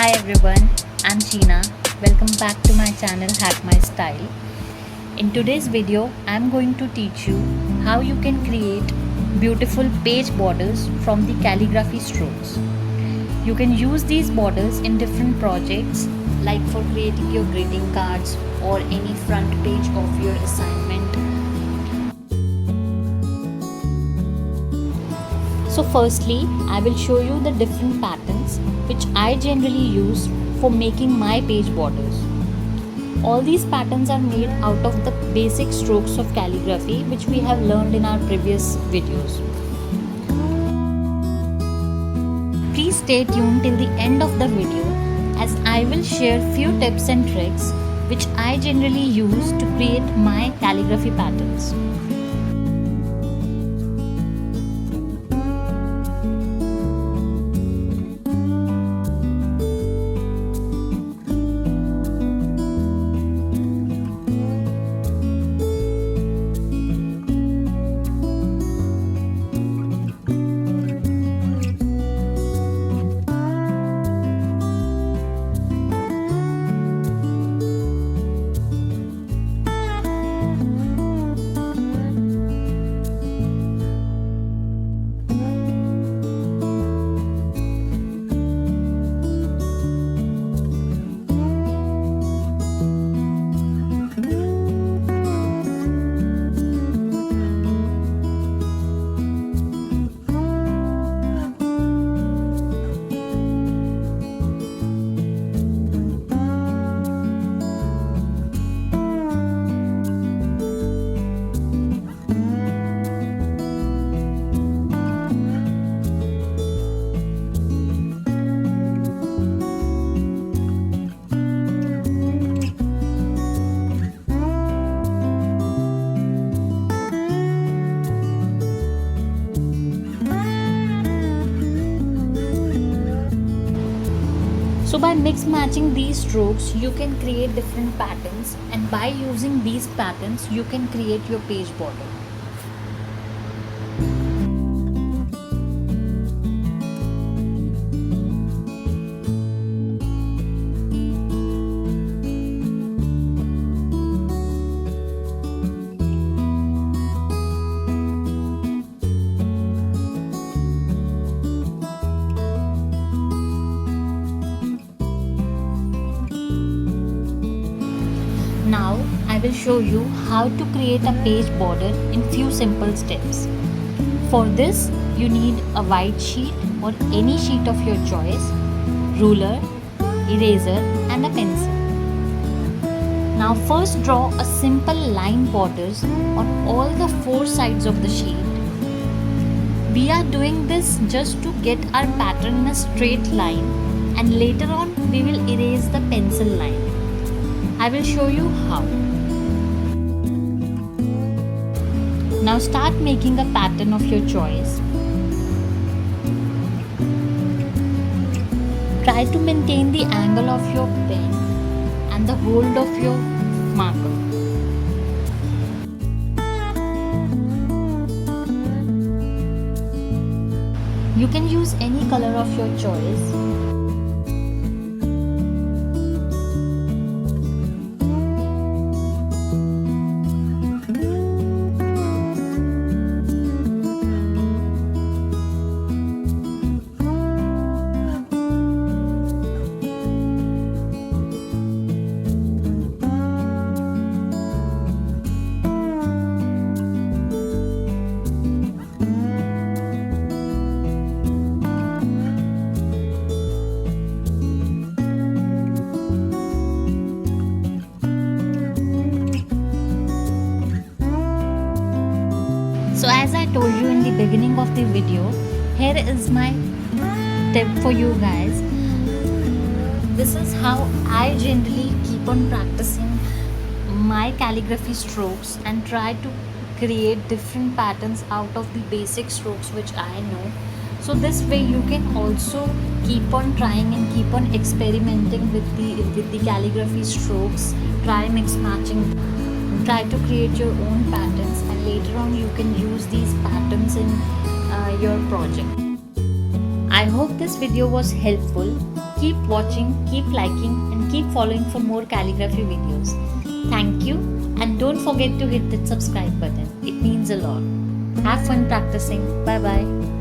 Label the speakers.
Speaker 1: Hi everyone, I'm Cheena. Welcome back to my channel Hack My Style. In today's video, I'm going to teach you how you can create beautiful page borders from the calligraphy strokes. You can use these borders in different projects like for creating your greeting cards or any front page of your assignment. So firstly, I will show you the different patterns which I generally use for making my page borders. All these patterns are made out of the basic strokes of calligraphy which we have learned in our previous videos. Please stay tuned till the end of the video as I will share few tips and tricks which I generally use to create my calligraphy patterns. So by mix matching these strokes, you can create different patterns, and by using these patterns, you can create your page border. Now I will show you how to create a page border in few simple steps. For this you need a white sheet or any sheet of your choice, ruler, eraser and a pencil. Now first draw a simple line borders on all the four sides of the sheet. We are doing this just to get our pattern in a straight line, and later on we will erase the pencil line. I will show you how. Now start making a pattern of your choice. Try to maintain the angle of your pen and the hold of your marker. You can use any color of your choice. So as I told you in the beginning of the video, here is my tip for you guys. This is how I generally keep on practicing my calligraphy strokes and try to create different patterns out of the basic strokes which I know. So this way you can also keep on trying and keep on experimenting with the calligraphy strokes. Try mix matching. Try to create your own patterns, and later on you can use these patterns in your project. I hope this video was helpful. keep watching, keep liking, and keep following for more calligraphy videos. Thank you, and don't forget to hit that subscribe button. It means a lot. Have fun practicing. Bye bye.